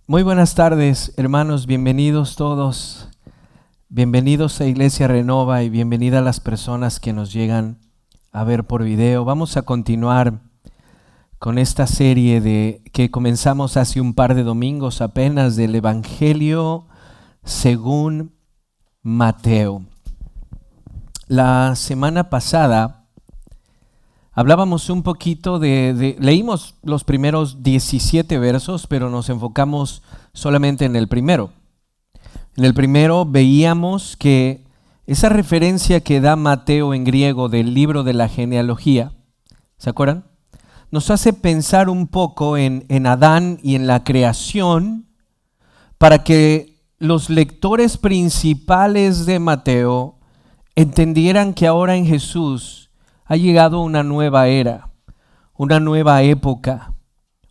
Muy buenas tardes, hermanos, bienvenidos todos, bienvenidos a Iglesia Renova y bienvenida a las personas que nos llegan a ver por video. Vamos a continuar con esta serie que comenzamos hace un par de domingos apenas del Evangelio según Mateo. La semana pasada hablábamos un poquito leímos los primeros 17 versos, pero nos enfocamos solamente en el primero. En el primero veíamos que esa referencia que da Mateo en griego del libro de la genealogía, ¿se acuerdan? Nos hace pensar un poco en Adán y en la creación para que los lectores principales de Mateo entendieran que ahora en Jesús ha llegado una nueva era, una nueva época,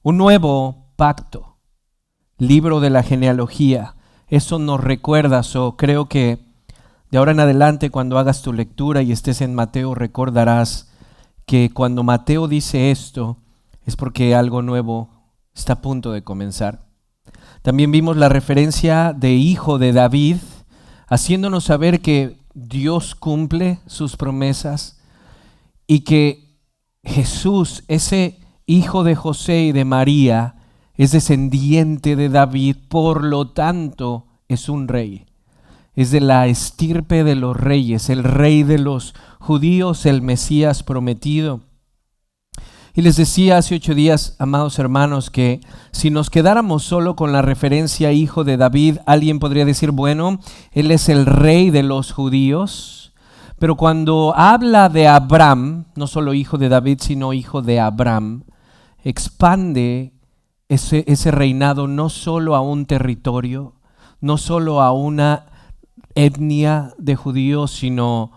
un nuevo pacto, libro de la genealogía. Eso nos recuerda, creo que de ahora en adelante cuando hagas tu lectura y estés en Mateo recordarás que cuando Mateo dice esto es porque algo nuevo está a punto de comenzar. También vimos la referencia de hijo de David, haciéndonos saber que Dios cumple sus promesas y que Jesús, ese hijo de José y de María, es descendiente de David, por lo tanto es un rey. Es de la estirpe de los reyes, el rey de los judíos, el Mesías prometido. Y les decía hace 8 días, amados hermanos, que si nos quedáramos solo con la referencia hijo de David, alguien podría decir, bueno, él es el rey de los judíos. Pero cuando habla de Abraham, no solo hijo de David, sino hijo de Abraham, expande ese reinado no solo a un territorio, no solo a una etnia de judíos, sino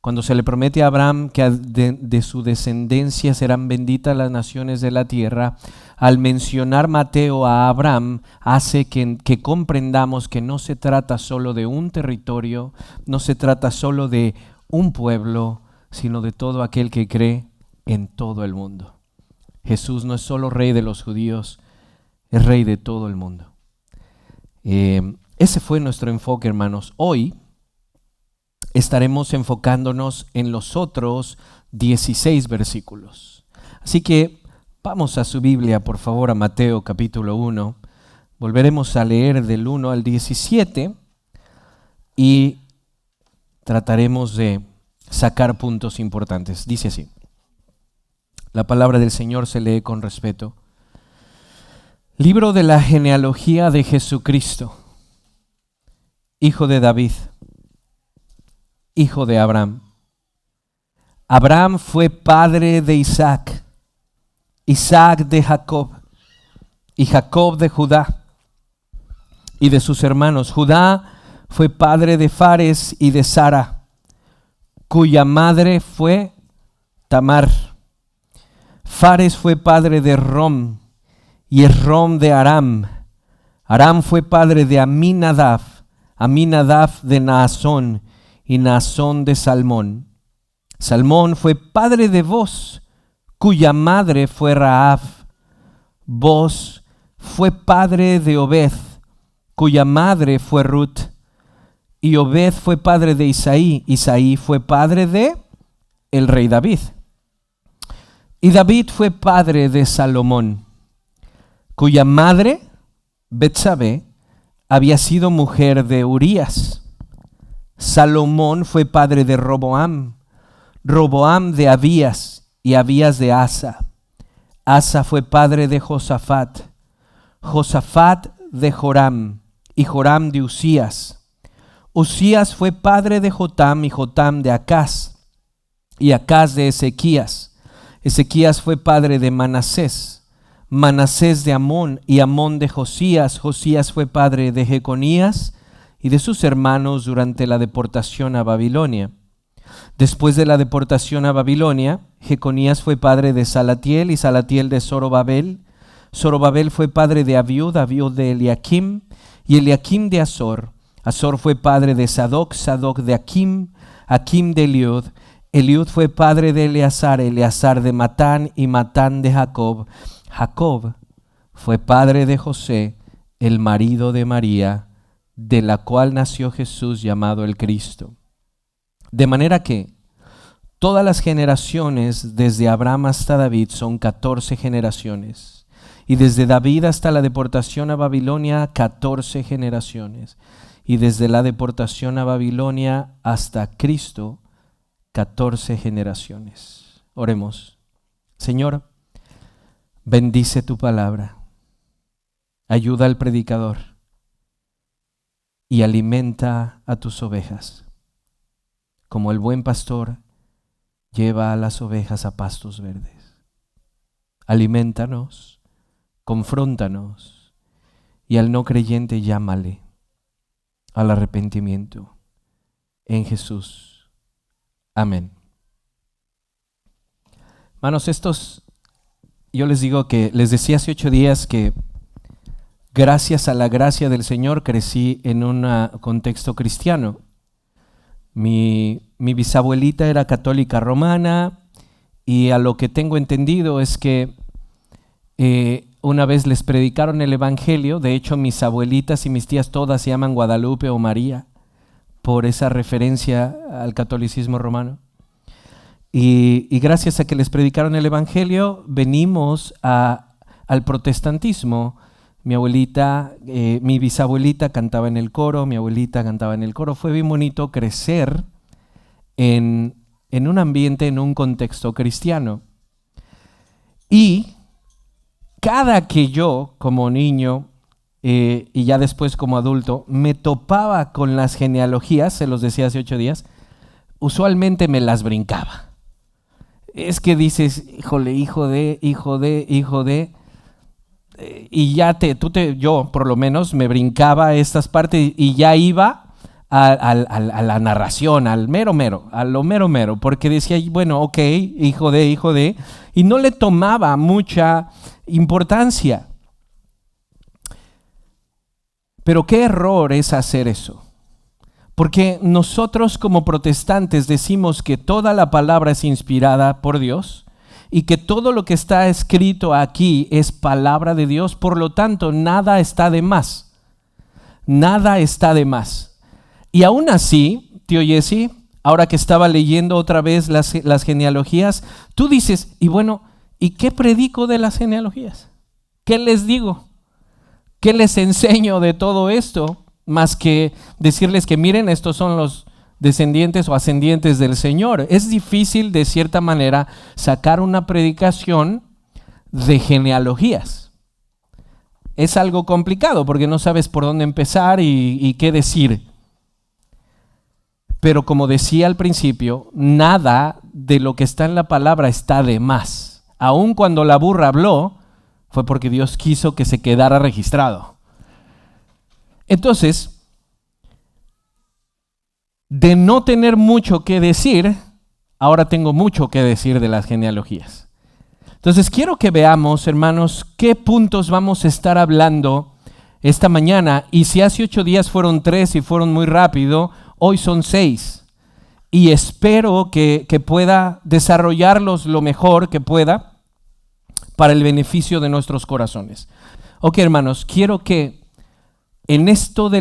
cuando se le promete a Abraham que de su descendencia serán benditas las naciones de la tierra. Al mencionar Mateo a Abraham, hace que comprendamos que no se trata solo de un territorio, no se trata solo de un pueblo, sino de todo aquel que cree en todo el mundo. Jesús no es solo rey de los judíos, es rey de todo el mundo. Ese fue nuestro enfoque, hermanos. Hoy estaremos enfocándonos en los otros 16 versículos. Así que vamos a su Biblia, por favor, a Mateo capítulo 1. Volveremos a leer del 1 al 17 y trataremos de sacar puntos importantes. Dice así: la palabra del Señor se lee con respeto. Libro de la genealogía de Jesucristo, hijo de David, hijo de Abraham. Abraham fue padre de Isaac, Isaac de Jacob, y Jacob de Judá y de sus hermanos. Judá fue padre de Fares y de Sara, cuya madre fue Tamar. Fares fue padre de Rom, y Rom de Aram. Aram fue padre de Aminadab, Aminadab de Naasón, y Naasón de Salmón. Salmón fue padre de Boz, cuya madre fue Rahab. Boz fue padre de Obed, cuya madre fue Ruth. Y Obed fue padre de Isaí. Isaí fue padre de el rey David. Y David fue padre de Salomón, cuya madre, Betsabé, había sido mujer de Urías. Salomón fue padre de Roboam, Roboam de Abías, y Abías de Asa. Asa fue padre de Josafat, Josafat de Joram, y Joram de Usías. Usías fue padre de Jotam, y Jotam de Acaz, y Acaz de Ezequías. Ezequías fue padre de Manasés, Manasés de Amón, y Amón de Josías. Josías fue padre de Jeconías y de sus hermanos durante la deportación a Babilonia. Después de la deportación a Babilonia, Jeconías fue padre de Salatiel, y Salatiel de Zorobabel. Zorobabel fue padre de Abiud, Abiud de Eliakim, y Eliakim de Azor. Azor fue padre de Sadoc, Sadoc de Akim, Akim de Eliud. Eliud fue padre de Eleazar, Eleazar de Matán, y Matán de Jacob. Jacob fue padre de José, el marido de María, de la cual nació Jesús llamado el Cristo. De manera que todas las generaciones desde Abraham hasta David son 14 generaciones, y desde David hasta la deportación a Babilonia 14 generaciones, y desde la deportación a Babilonia hasta Cristo 14 generaciones. Oremos. Señor, bendice tu palabra, ayuda al predicador y alimenta a tus ovejas. Como el buen pastor lleva a las ovejas a pastos verdes. Aliméntanos, confróntanos, y al no creyente llámale al arrepentimiento. En Jesús. Amén. Hermanos, yo les digo que les decía hace 8 días que gracias a la gracia del Señor crecí en un contexto cristiano. Mi bisabuelita era católica romana, y a lo que tengo entendido es que una vez les predicaron el evangelio. De hecho, mis abuelitas y mis tías todas se llaman Guadalupe o María, por esa referencia al catolicismo romano. Y gracias a que les predicaron el evangelio, venimos al protestantismo. Mi bisabuelita cantaba en el coro, mi abuelita cantaba en el coro. Fue bien bonito crecer en un ambiente, en un contexto cristiano. Y cada que yo, como niño y ya después como adulto, me topaba con las genealogías, se los decía hace 8 días, usualmente me las brincaba. Es que dices, híjole, hijo de, y ya yo por lo menos me brincaba estas partes y ya iba a la narración, a lo mero, porque decía, bueno, ok, hijo de, y no le tomaba mucha importancia. Pero qué error es hacer eso, porque nosotros como protestantes decimos que toda la palabra es inspirada por Dios, y que todo lo que está escrito aquí es palabra de Dios. Por lo tanto, nada está de más. Nada está de más. Y aún así, tío Jesse, ahora que estaba leyendo otra vez las genealogías, tú dices, y bueno, ¿y qué predico de las genealogías? ¿Qué les digo? ¿Qué les enseño de todo esto? Más que decirles que miren, estos son los descendientes o ascendientes del Señor. Es difícil de cierta manera sacar una predicación de genealogías. Es algo complicado porque no sabes por dónde empezar y qué decir. Pero como decía al principio, nada de lo que está en la palabra está de más. Aun cuando la burra habló, fue porque Dios quiso que se quedara registrado. Entonces, de no tener mucho que decir, ahora tengo mucho que decir de las genealogías. Entonces quiero que veamos, hermanos, qué puntos vamos a estar hablando esta mañana. Y si hace 8 días fueron 3 y fueron muy rápido, hoy son 6. Y espero que pueda desarrollarlos lo mejor que pueda para el beneficio de nuestros corazones. Ok, hermanos, quiero que en esto de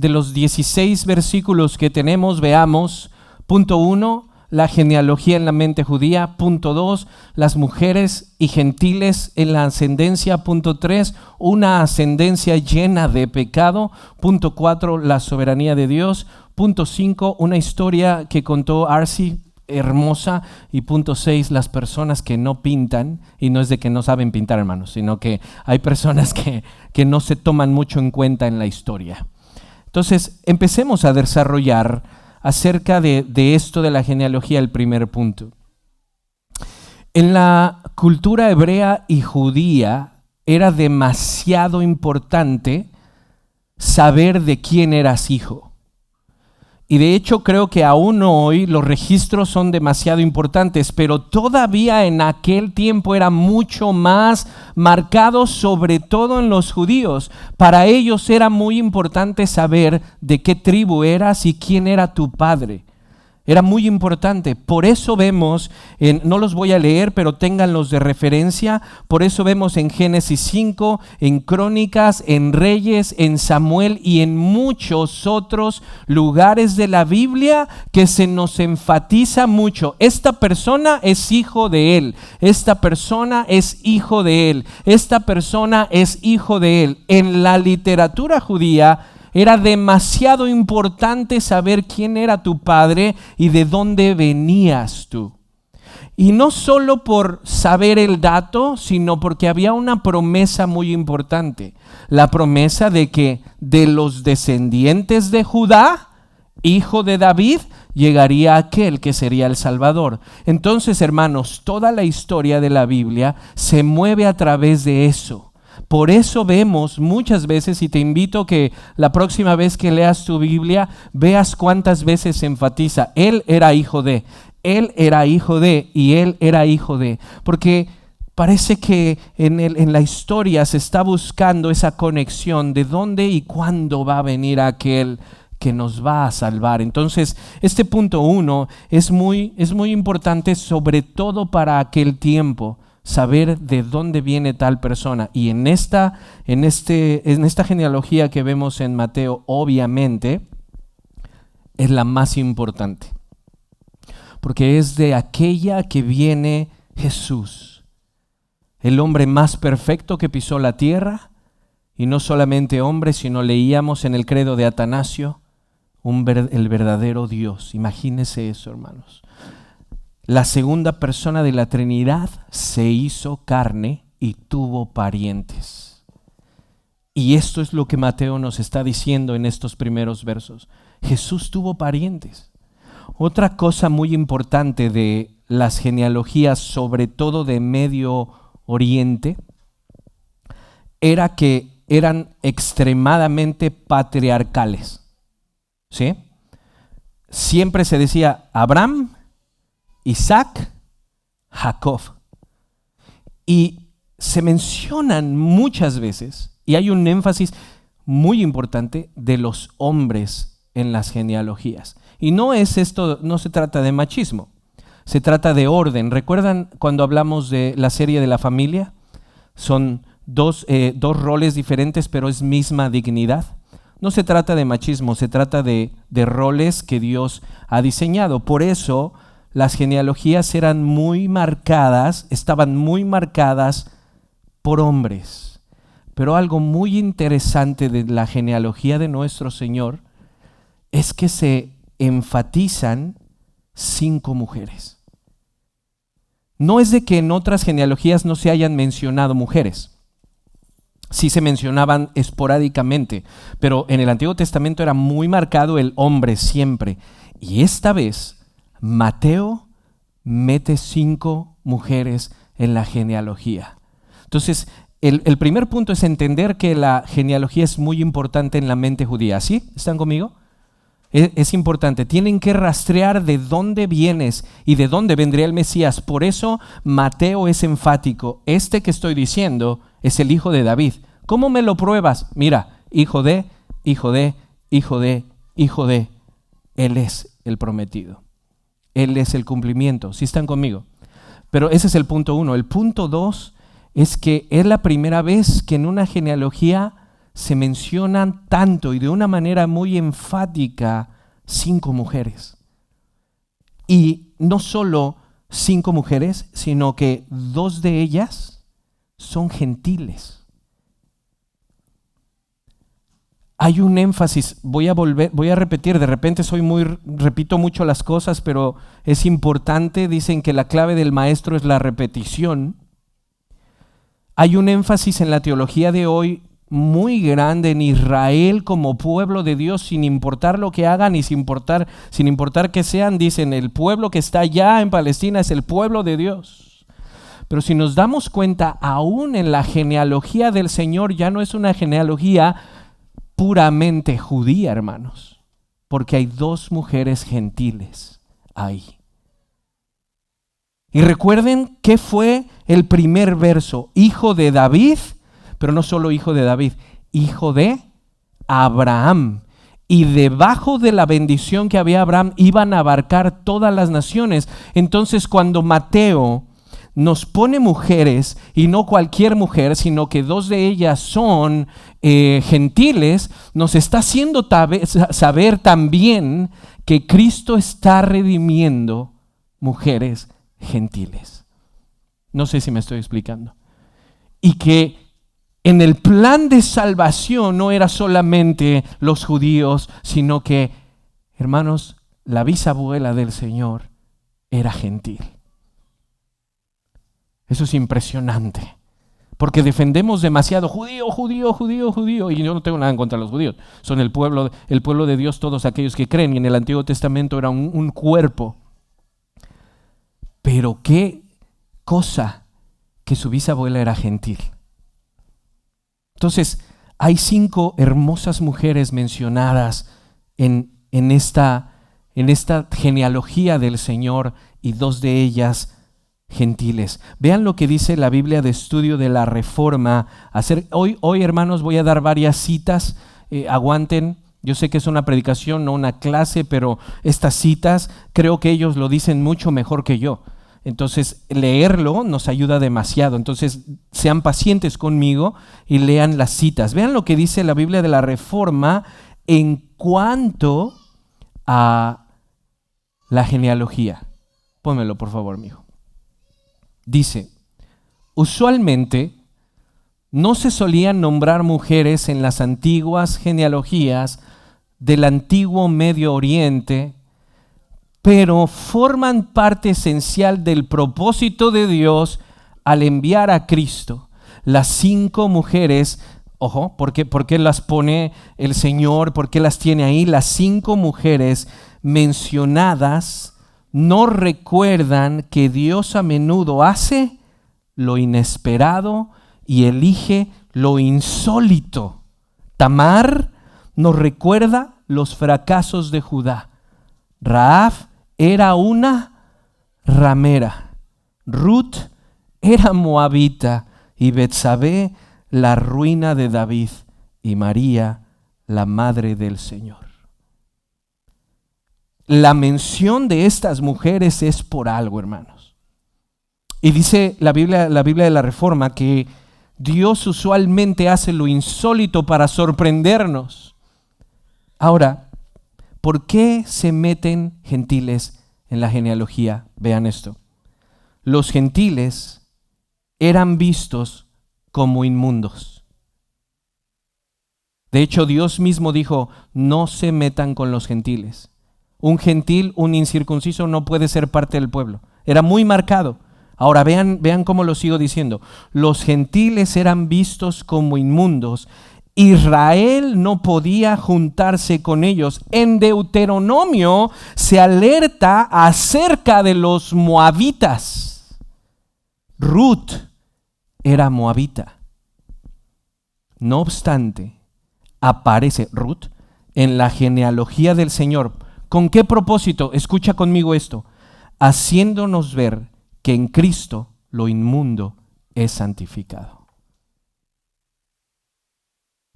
los 16 versículos que tenemos, veamos, punto 1, la genealogía en la mente judía, punto 2, las mujeres y gentiles en la ascendencia, punto 3, una ascendencia llena de pecado, punto 4, la soberanía de Dios, punto 5, una historia que contó Arcy, hermosa, y punto 6, las personas que no pintan, y no es de que no saben pintar, hermanos, sino que hay personas que no se toman mucho en cuenta en la historia. Entonces, empecemos a desarrollar acerca de esto de la genealogía, el primer punto. En la cultura hebrea y judía era demasiado importante saber de quién eras hijo. Y de hecho creo que aún hoy los registros son demasiado importantes, pero todavía en aquel tiempo era mucho más marcado, sobre todo en los judíos. Para ellos era muy importante saber de qué tribu eras y quién era tu padre. Era muy importante. Por eso vemos, no los voy a leer, pero ténganlos de referencia. Por eso vemos en Génesis 5, en Crónicas, en Reyes, en Samuel y en muchos otros lugares de la Biblia que se nos enfatiza mucho. Esta persona es hijo de él. Esta persona es hijo de él. Esta persona es hijo de él. En la literatura judía era demasiado importante saber quién era tu padre y de dónde venías tú. Y no solo por saber el dato, sino porque había una promesa muy importante. La promesa de que de los descendientes de Judá, hijo de David, llegaría aquel que sería el Salvador. Entonces, hermanos, toda la historia de la Biblia se mueve a través de eso. Por eso vemos muchas veces, y te invito que la próxima vez que leas tu Biblia, veas cuántas veces se enfatiza, él era hijo de, él era hijo de, y él era hijo de. Porque parece que en la historia se está buscando esa conexión de dónde y cuándo va a venir aquel que nos va a salvar. Entonces, este punto 1 es muy importante, sobre todo para aquel tiempo. Saber de dónde viene tal persona. Y en esta genealogía que vemos en Mateo, obviamente, es la más importante. Porque es de aquella que viene Jesús, el hombre más perfecto que pisó la tierra, y no solamente hombre, sino leíamos en el credo de Atanasio, el verdadero Dios. Imagínense eso, hermanos. La segunda persona de la Trinidad se hizo carne y tuvo parientes. Y esto es lo que Mateo nos está diciendo en estos primeros versos. Jesús tuvo parientes. Otra cosa muy importante de las genealogías, sobre todo de Medio Oriente, era que eran extremadamente patriarcales. ¿Sí? Siempre se decía Abraham, Isaac, Jacob. Y se mencionan muchas veces, y hay un énfasis muy importante de los hombres en las genealogías. Y no se trata de machismo, se trata de orden. ¿Recuerdan cuando hablamos de la serie de la familia? Son dos roles diferentes, pero es misma dignidad. No se trata de machismo, se trata de roles que Dios ha diseñado. Por eso las genealogías estaban muy marcadas por hombres. Pero algo muy interesante de la genealogía de nuestro Señor es que se enfatizan 5 mujeres. No es de que en otras genealogías no se hayan mencionado mujeres. Sí se mencionaban esporádicamente, pero en el Antiguo Testamento era muy marcado el hombre siempre. Y esta vez Mateo mete 5 mujeres en la genealogía. Entonces, el primer punto es entender que la genealogía es muy importante en la mente judía. ¿Sí? ¿Están conmigo? Es importante. Tienen que rastrear de dónde vienes y de dónde vendría el Mesías. Por eso Mateo es enfático. Este que estoy diciendo es el hijo de David. ¿Cómo me lo pruebas? Mira, hijo de, hijo de, hijo de, hijo de. Él es el prometido. Él es el cumplimiento. ¿Sí están conmigo? Pero ese es el punto 1. El punto 2 es que es la primera vez que en una genealogía se mencionan tanto y de una manera muy enfática 5 mujeres. Y no solo 5 mujeres, sino que 2 de ellas son gentiles. Hay un énfasis, voy a repetir, de repente repito mucho las cosas, pero es importante. Dicen que la clave del maestro es la repetición. Hay un énfasis en la teología de hoy muy grande en Israel como pueblo de Dios, sin importar lo que hagan y sin importar que sean. Dicen, el pueblo que está allá en Palestina es el pueblo de Dios. Pero si nos damos cuenta, aún en la genealogía del Señor ya no es una genealogía puramente judía, hermanos, porque hay 2 mujeres gentiles ahí. Y recuerden qué fue el primer verso: hijo de David, pero no solo hijo de David, hijo de Abraham. y debajo de la bendición que había Abraham iban a abarcar todas las naciones. Entonces, cuando Mateo nos pone mujeres, y no cualquier mujer, sino que 2 de ellas son gentiles, nos está haciendo saber también que Cristo está redimiendo mujeres gentiles. No sé si me estoy explicando. Y que en el plan de salvación no era solamente los judíos, sino que, hermanos, la bisabuela del Señor era gentil. Eso es impresionante, porque defendemos demasiado judío, judío, judío, judío, y yo no tengo nada en contra de los judíos. Son el pueblo de Dios, todos aquellos que creen, y en el Antiguo Testamento era un cuerpo. Pero qué cosa que su bisabuela era gentil. Entonces, hay 5 hermosas mujeres mencionadas en esta genealogía del Señor, y 2 de ellas gentiles. Vean lo que dice la Biblia de Estudio de la Reforma. Hoy, hermanos, voy a dar varias citas. Aguanten. Yo sé que es una predicación, no una clase, pero estas citas creo que ellos lo dicen mucho mejor que yo. Entonces, leerlo nos ayuda demasiado. Entonces, sean pacientes conmigo y lean las citas. Vean lo que dice la Biblia de la Reforma en cuanto a la genealogía. Pónmelo, por favor, mijo. Dice: usualmente no se solían nombrar mujeres en las antiguas genealogías del antiguo Medio Oriente, pero forman parte esencial del propósito de Dios al enviar a Cristo. Las 5 mujeres, ojo, ¿por qué las pone el Señor? ¿Por qué las tiene ahí? Las 5 mujeres mencionadas no recuerdan que Dios a menudo hace lo inesperado y elige lo insólito. Tamar nos recuerda los fracasos de Judá. Rahab era una ramera. Ruth era moabita, y Betsabé la ruina de David, y María la madre del Señor. La mención de estas mujeres es por algo, hermanos. Y dice la Biblia de la Reforma que Dios usualmente hace lo insólito para sorprendernos. Ahora, ¿por qué se meten gentiles en la genealogía? Vean esto. Los gentiles eran vistos como inmundos. De hecho, Dios mismo dijo: no se metan con los gentiles. Un gentil, un incircunciso no puede ser parte del pueblo. Era muy marcado. Ahora vean cómo lo sigo diciendo. Los gentiles eran vistos como inmundos. Israel no podía juntarse con ellos. En Deuteronomio se alerta acerca de los moabitas. Ruth era moabita. No obstante, aparece Ruth en la genealogía del Señor. ¿Con qué propósito? Escucha conmigo esto. Haciéndonos ver que en Cristo lo inmundo es santificado.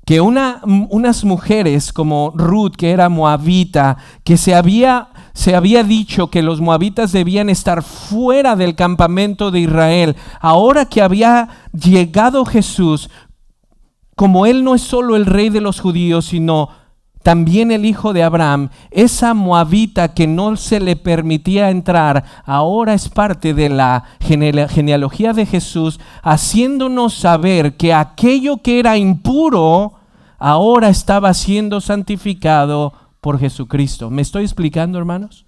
Que unas mujeres como Ruth, que era moabita, que se había dicho que los moabitas debían estar fuera del campamento de Israel, ahora que había llegado Jesús, como Él no es solo el rey de los judíos, sino también el hijo de Abraham, esa moabita que no se le permitía entrar, ahora es parte de la genealogía de Jesús, haciéndonos saber que aquello que era impuro, ahora estaba siendo santificado por Jesucristo. ¿Me estoy explicando, hermanos?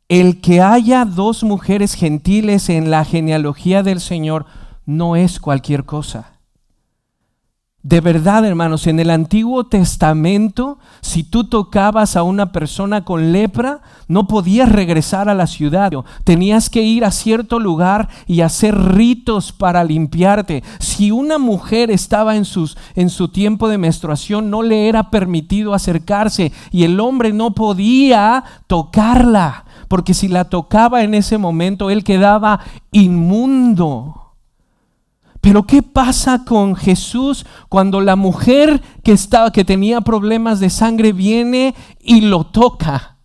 El que haya 2 mujeres gentiles en la genealogía del Señor no es cualquier cosa. De verdad, hermanos, en el Antiguo Testamento, si tú tocabas a una persona con lepra, no podías regresar a la ciudad. Tenías que ir a cierto lugar y hacer ritos para limpiarte. Si una mujer estaba en su tiempo de menstruación, no le era permitido acercarse, y el hombre no podía tocarla, porque si la tocaba en ese momento, él quedaba inmundo. Pero ¿qué pasa con Jesús cuando la mujer que tenía problemas de sangre viene y lo toca?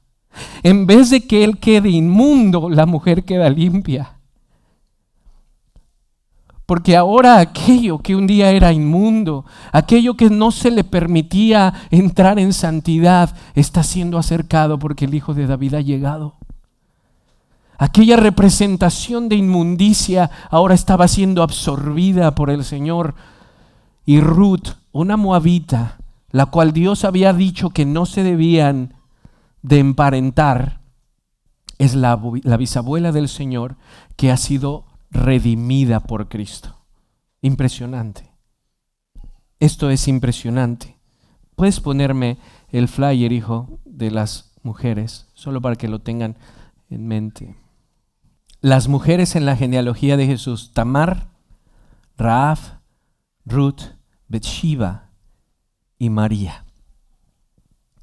En vez de que él quede inmundo, la mujer queda limpia. Porque ahora aquello que un día era inmundo, aquello que no se le permitía entrar en santidad, está siendo acercado porque el Hijo de David ha llegado. Aquella representación de inmundicia ahora estaba siendo absorbida por el Señor. Y Ruth, una moabita, la cual Dios había dicho que no se debían de emparentar, es la bisabuela del Señor que ha sido redimida por Cristo. Impresionante. Esto es impresionante. Puedes ponerme el flyer, hijo, de las mujeres, solo para que lo tengan en mente. Las mujeres en la genealogía de Jesús: Tamar, Rahab, Ruth, Betshiba y María.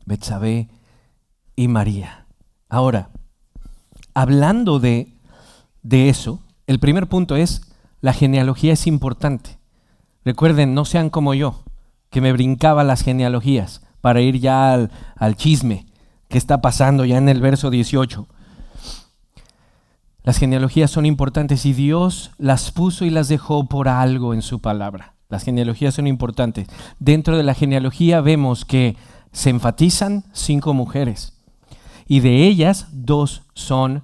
Betsabé y María. Ahora, hablando de eso, el primer punto es: la genealogía es importante. Recuerden, no sean como yo, que me brincaba las genealogías para ir ya al chisme que está pasando ya en el verso 18. Las genealogías son importantes y Dios las puso y las dejó por algo en su palabra. Las genealogías son importantes. Dentro de la genealogía vemos que se enfatizan 5 mujeres y de ellas 2 son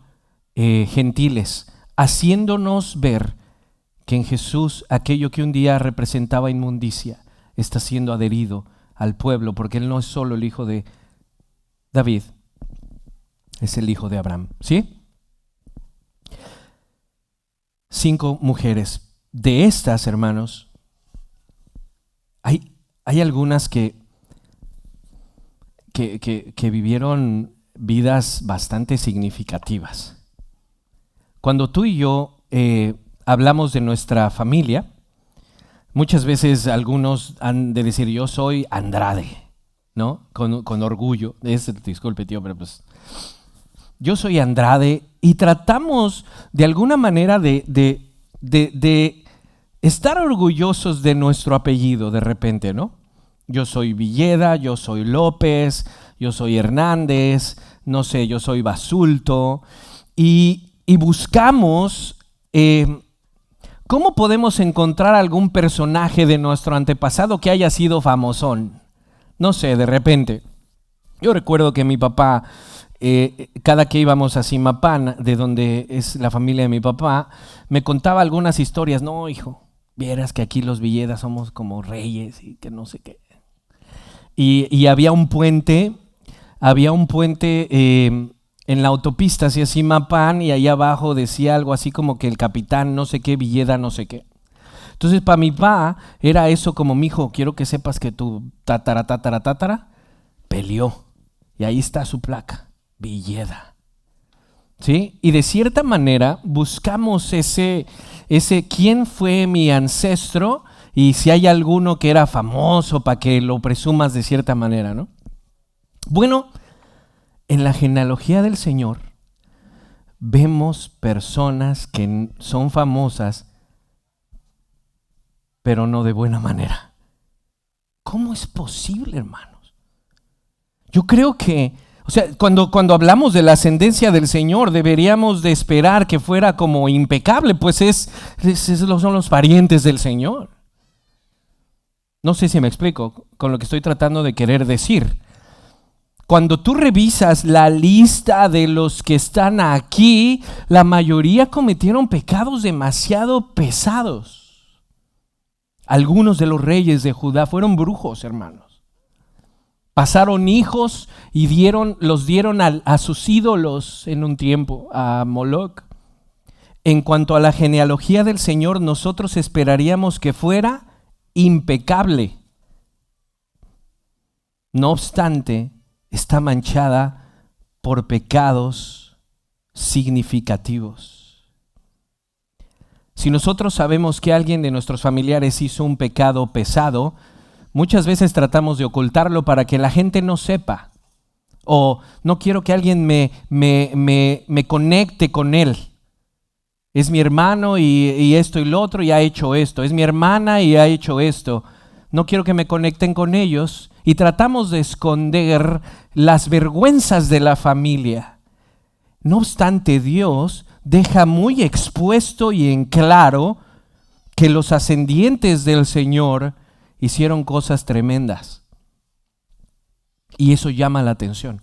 gentiles, haciéndonos ver que en Jesús aquello que un día representaba inmundicia está siendo adherido al pueblo, porque Él no es solo el hijo de David, es el hijo de Abraham. ¿Sí? 5 mujeres. De estas, hermanos, hay algunas que vivieron vidas bastante significativas. Cuando tú y yo hablamos de nuestra familia, muchas veces algunos han de decir: yo soy Andrade, ¿no? Con orgullo. Disculpe, tío, pero pues yo soy Andrade, y tratamos de alguna manera de estar orgullosos de nuestro apellido de repente, ¿no? Yo soy Villeda, yo soy López, yo soy Hernández, no sé, yo soy Basulto, y buscamos cómo podemos encontrar algún personaje de nuestro antepasado que haya sido famosón. No sé, de repente. Yo recuerdo que mi papá, cada que íbamos a Zimapán, de donde es la familia de mi papá, me contaba algunas historias. No, hijo, vieras que aquí los Villedas somos como reyes y que no sé qué. Y había un puente en la autopista hacia Zimapán, y ahí abajo decía algo así como que el capitán no sé qué, Villeda no sé qué. Entonces para mi papá era eso como: mi hijo, quiero que sepas que tu tatara peleó, y ahí está su placa, Villeda. ¿Sí? Y de cierta manera buscamos ese quién fue mi ancestro, y si hay alguno que era famoso para que lo presumas de cierta manera, ¿no? Bueno, en la genealogía del Señor vemos personas que son famosas, pero no de buena manera. ¿Cómo es posible, hermanos? Yo creo que, cuando hablamos de la ascendencia del Señor, deberíamos de esperar que fuera como impecable, pues son los parientes del Señor. No sé si me explico con lo que estoy tratando de querer decir. Cuando tú revisas la lista de los que están aquí, la mayoría cometieron pecados demasiado pesados. Algunos de los reyes de Judá fueron brujos, hermanos. Pasaron hijos y los dieron a sus ídolos en un tiempo, a Moloc. En cuanto a la genealogía del Señor, nosotros esperaríamos que fuera impecable. No obstante, está manchada por pecados significativos. Si nosotros sabemos que alguien de nuestros familiares hizo un pecado pesado, muchas veces tratamos de ocultarlo para que la gente no sepa, o no quiero que alguien me conecte con él. Es mi hermano y esto y lo otro y ha hecho esto. Es mi hermana y ha hecho esto. No quiero que me conecten con ellos. Y tratamos de esconder las vergüenzas de la familia. No obstante, Dios deja muy expuesto y en claro que los ascendientes del Señor hicieron cosas tremendas. Y eso llama la atención.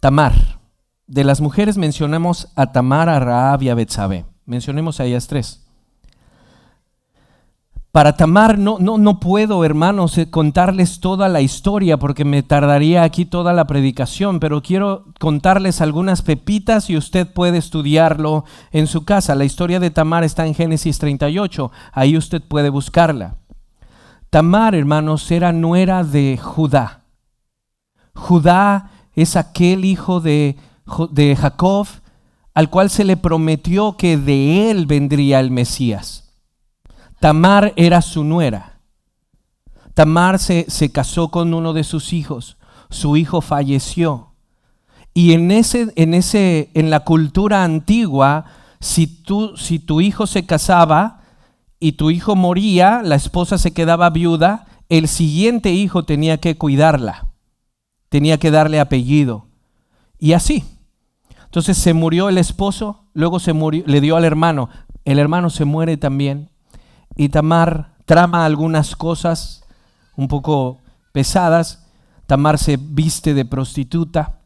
Tamar. De las mujeres mencionamos a Tamar, a Rahab y a Betsabé. Mencionemos a ellas tres. Para Tamar no puedo, hermanos, contarles toda la historia porque me tardaría aquí toda la predicación, pero quiero contarles algunas pepitas y usted puede estudiarlo en su casa. La historia de Tamar está en Génesis 38, ahí usted puede buscarla. Tamar, hermanos, era nuera de Judá. Judá es aquel hijo de Jacob, al cual se le prometió que de él vendría el Mesías. Tamar era su nuera. Tamar se casó con uno de sus hijos. Su hijo falleció. Y en la cultura antigua, si tu hijo se casaba y tu hijo moría, la esposa se quedaba viuda, el siguiente hijo tenía que cuidarla, tenía que darle apellido. Y así. Entonces se murió el esposo, luego le dio al hermano. El hermano se muere también. Y Tamar trama algunas cosas un poco pesadas. Tamar se viste de prostituta.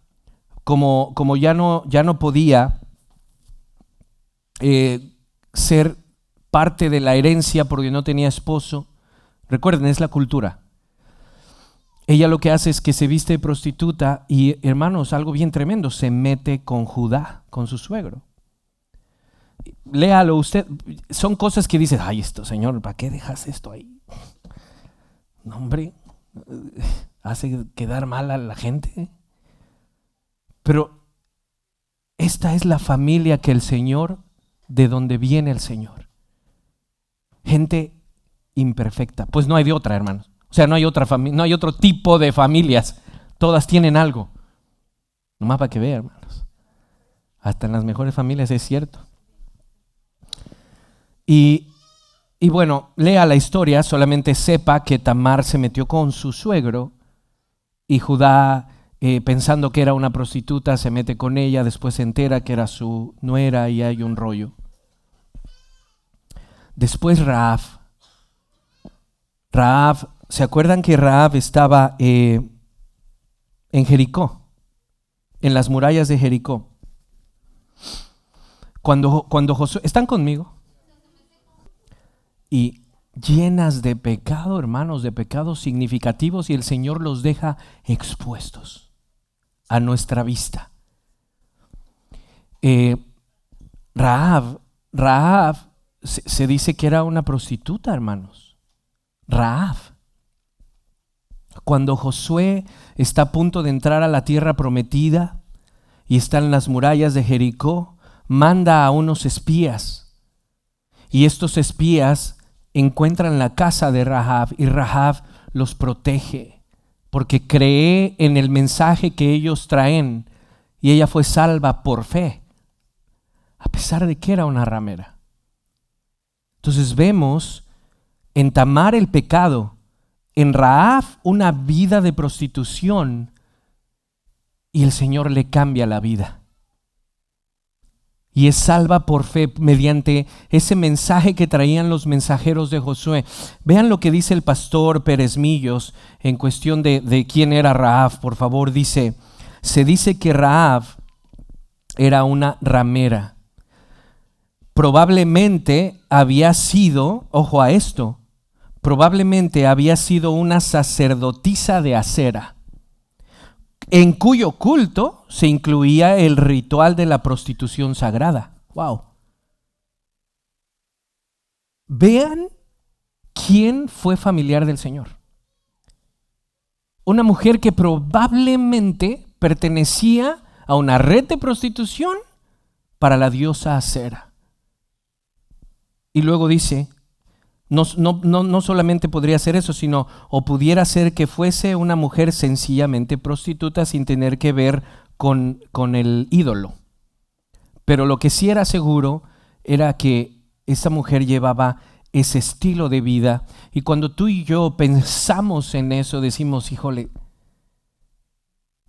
Como ya no podía ser parte de la herencia porque no tenía esposo. Recuerden, es la cultura. Ella lo que hace es que se viste de prostituta y, hermanos, algo bien tremendo, se mete con Judá, con su suegro. Léalo usted. Son cosas que dices, ay, esto, Señor, ¿para qué dejas esto ahí? No, hombre, hace quedar mal a la gente. Pero esta es la familia que el Señor, de donde viene el Señor. Gente imperfecta. Pues no hay de otra, hermanos. O sea, no hay otra familia, no hay otro tipo de familias. Todas tienen algo. Nomás para que vean, hermanos. Hasta en las mejores familias es cierto. Y bueno, lea la historia, solamente sepa que Tamar se metió con su suegro y Judá, pensando que era una prostituta, se mete con ella, después se entera que era su nuera y hay un rollo. Después Rahab, ¿se acuerdan que Rahab estaba en Jericó? En las murallas de Jericó. Cuando Josué, ¿están conmigo? Y llenas de pecado, hermanos, de pecados significativos, y el Señor los deja expuestos a nuestra vista. Rahab se dice que era una prostituta, hermanos. Rahab. Cuando Josué está a punto de entrar a la tierra prometida y está en las murallas de Jericó, manda a unos espías. Y estos espías encuentran la casa de Rahab y Rahab los protege porque cree en el mensaje que ellos traen y ella fue salva por fe, a pesar de que era una ramera. Entonces vemos en Tamar el pecado, en Rahab una vida de prostitución y el Señor le cambia la vida. Y es salva por fe mediante ese mensaje que traían los mensajeros de Josué. Vean lo que dice el pastor Pérez Millos en cuestión de quién era Rahab. Por favor, se dice que Rahab era una ramera. Probablemente había sido, ojo a esto, probablemente había sido una sacerdotisa de Acera, en cuyo culto se incluía el ritual de la prostitución sagrada. Wow. Vean quién fue familiar del Señor. Una mujer que probablemente pertenecía a una red de prostitución para la diosa Acera. Y luego dice, no solamente podría ser eso, sino o pudiera ser que fuese una mujer sencillamente prostituta sin tener que ver con el ídolo. Pero lo que sí era seguro era que esa mujer llevaba ese estilo de vida. Y cuando tú y yo pensamos en eso, decimos, híjole,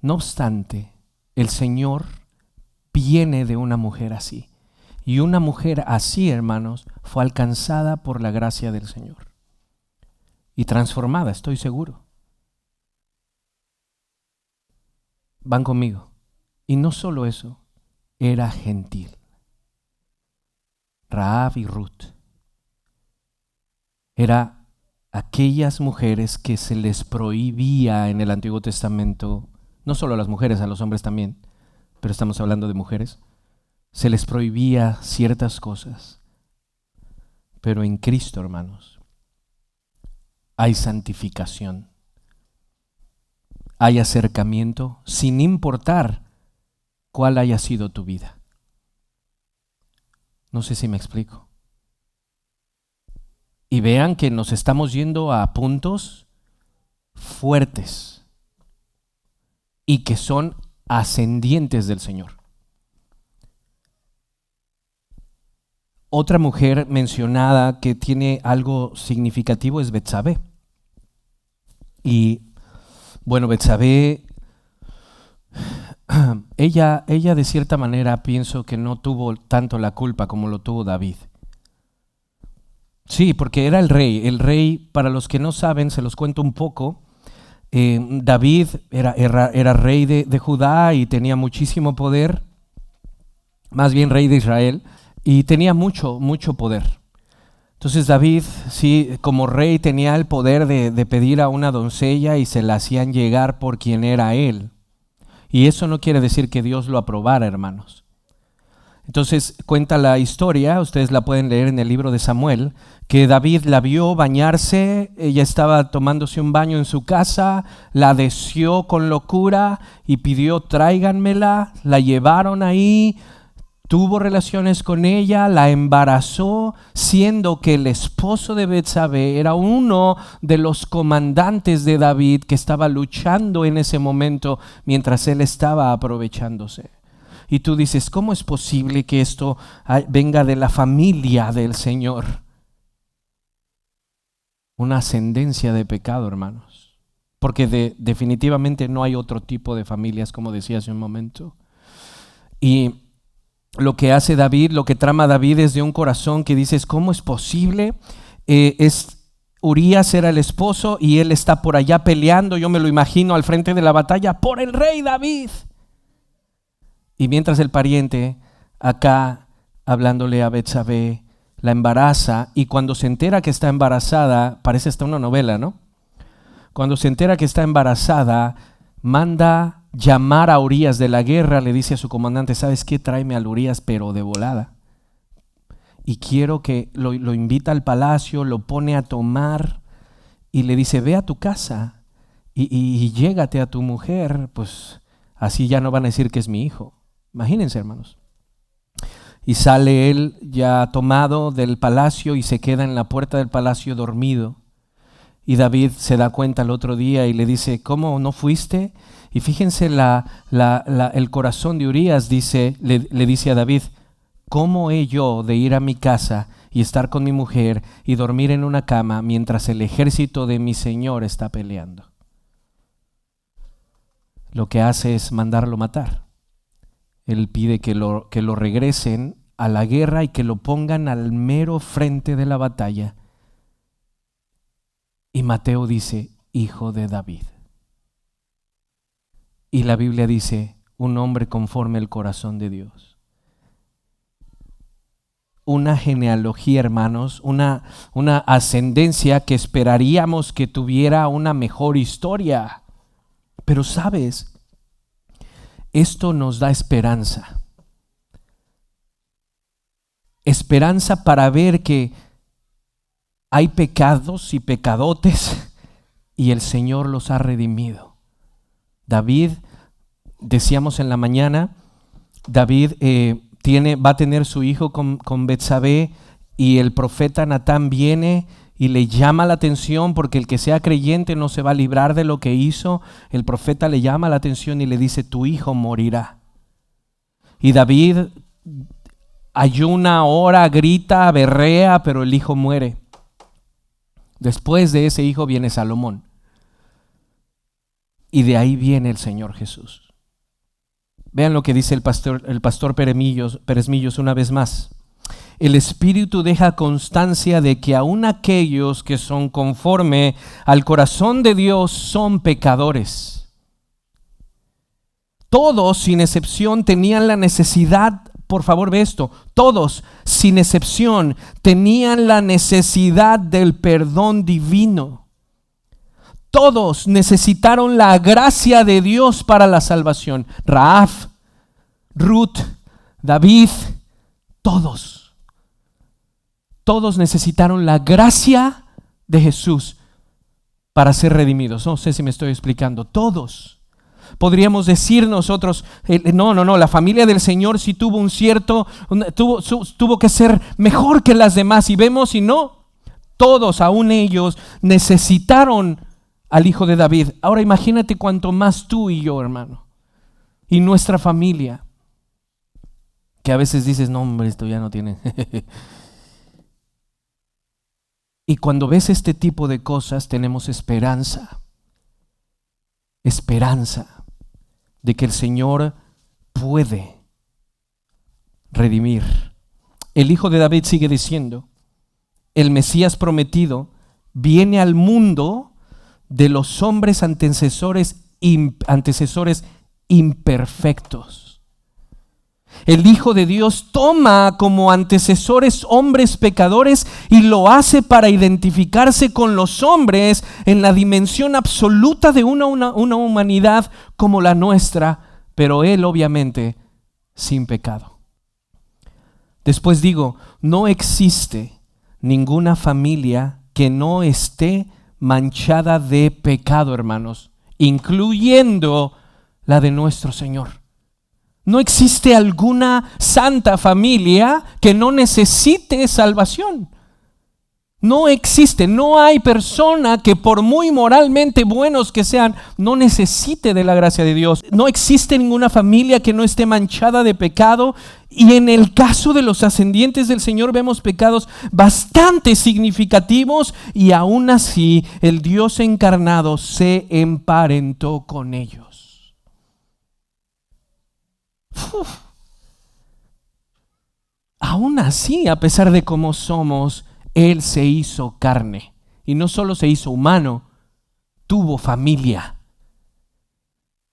no obstante, el Señor viene de una mujer así. Y una mujer así, hermanos, fue alcanzada por la gracia del Señor. Y transformada, estoy seguro. Van conmigo. Y no solo eso, era gentil. Rahab y Ruth. Era aquellas mujeres que se les prohibía en el Antiguo Testamento, no solo a las mujeres, a los hombres también, pero estamos hablando de mujeres, se les prohibía ciertas cosas. Pero en Cristo, hermanos, hay santificación, hay acercamiento, sin importar cuál haya sido tu vida. No sé si me explico. Y vean que nos estamos yendo a puntos fuertes y que son ascendientes del Señor. Otra mujer mencionada que tiene algo significativo es Betsabé. Y bueno, Betsabé, ella de cierta manera pienso que no tuvo tanto la culpa como lo tuvo David. Sí, porque era el rey. El rey, para los que no saben, se los cuento un poco. David era rey de Judá y tenía muchísimo poder, más bien rey de Israel, y tenía mucho poder. Entonces David, sí, como rey tenía el poder de pedir a una doncella y se la hacían llegar por quien era él. Y eso no quiere decir que Dios lo aprobara, hermanos. Entonces cuenta la historia, ustedes la pueden leer en el libro de Samuel, que David la vio bañarse, ella estaba tomándose un baño en su casa, la deseó con locura y pidió tráiganmela, la llevaron ahí, tuvo relaciones con ella, la embarazó, siendo que el esposo de Betsabé era uno de los comandantes de David que estaba luchando en ese momento mientras él estaba aprovechándose. Y tú dices, ¿cómo es posible que esto venga de la familia del Señor? Una ascendencia de pecado, hermanos. Porque definitivamente no hay otro tipo de familias, como decía hace un momento. Y lo que hace David, lo que trama David es de un corazón que dices, ¿cómo es posible? Urías era el esposo y él está por allá peleando, yo me lo imagino al frente de la batalla, por el rey David. Y mientras el pariente acá hablándole a Betsabé, la embaraza, y cuando se entera que está embarazada, parece hasta una novela, ¿no? Cuando se entera que está embarazada, manda llamar a Urías de la guerra, le dice a su comandante, ¿sabes qué? Tráeme a Urías, pero de volada. Y quiero que lo invita al palacio, lo pone a tomar y le dice, ve a tu casa y llégate a tu mujer, pues así ya no van a decir que es mi hijo. Imagínense, hermanos. Y sale él ya tomado del palacio y se queda en la puerta del palacio dormido. Y David se da cuenta el otro día y le dice, ¿cómo no fuiste? Y fíjense el corazón de Urías le dice a David, ¿cómo he yo de ir a mi casa y estar con mi mujer y dormir en una cama mientras el ejército de mi señor está peleando? Lo que hace es mandarlo matar. Él pide que lo regresen a la guerra y que lo pongan al mero frente de la batalla. Y Mateo dice, hijo de David. Y la Biblia dice, un hombre conforme al corazón de Dios. Una genealogía, hermanos, una ascendencia que esperaríamos que tuviera una mejor historia. Pero sabes, esto nos da esperanza. Esperanza para ver que hay pecados y pecadotes y el Señor los ha redimido. David, decíamos en la mañana, David va a tener su hijo con Betsabé y el profeta Natán viene y le llama la atención porque el que sea creyente no se va a librar de lo que hizo. El profeta le llama la atención y le dice, tu hijo morirá. Y David, ayuna, ora, grita, berrea, pero el hijo muere. Después de ese hijo viene Salomón. Y de ahí viene el Señor Jesús. Vean lo que dice el pastor Pérez Millos una vez más. El Espíritu deja constancia de que aun aquellos que son conforme al corazón de Dios son pecadores. Todos, sin excepción, tenían la necesidad, por favor ve esto, todos, sin excepción, tenían la necesidad del perdón divino. Todos necesitaron la gracia de Dios para la salvación. Rahab, Ruth, David, todos necesitaron la gracia de Jesús para ser redimidos. No sé si me estoy explicando. Todos. Podríamos decir nosotros, no, la familia del Señor sí tuvo tuvo que ser mejor que las demás. Y vemos, y no, todos, aún ellos, necesitaron al Hijo de David. Ahora imagínate cuanto más tú y yo, hermano, y nuestra familia, que a veces dices, no hombre, esto ya no tiene. Y cuando ves este tipo de cosas, tenemos esperanza de que el Señor puede redimir. El Hijo de David sigue diciendo, el Mesías prometido viene al mundo de los hombres antecesores imperfectos. El Hijo de Dios toma como antecesores hombres pecadores y lo hace para identificarse con los hombres en la dimensión absoluta de una humanidad como la nuestra, pero Él obviamente sin pecado. Después digo, no existe ninguna familia que no esté manchada de pecado, hermanos, incluyendo la de nuestro Señor. No existe alguna santa familia que no necesite salvación. No existe, no hay persona que por muy moralmente buenos que sean, no necesite de la gracia de Dios. No existe ninguna familia que no esté manchada de pecado. Y en el caso de los ascendientes del Señor vemos pecados bastante significativos y aún así el Dios encarnado se emparentó con ellos. Aún así, a pesar de cómo somos, Él se hizo carne. Y no solo se hizo humano, tuvo familia.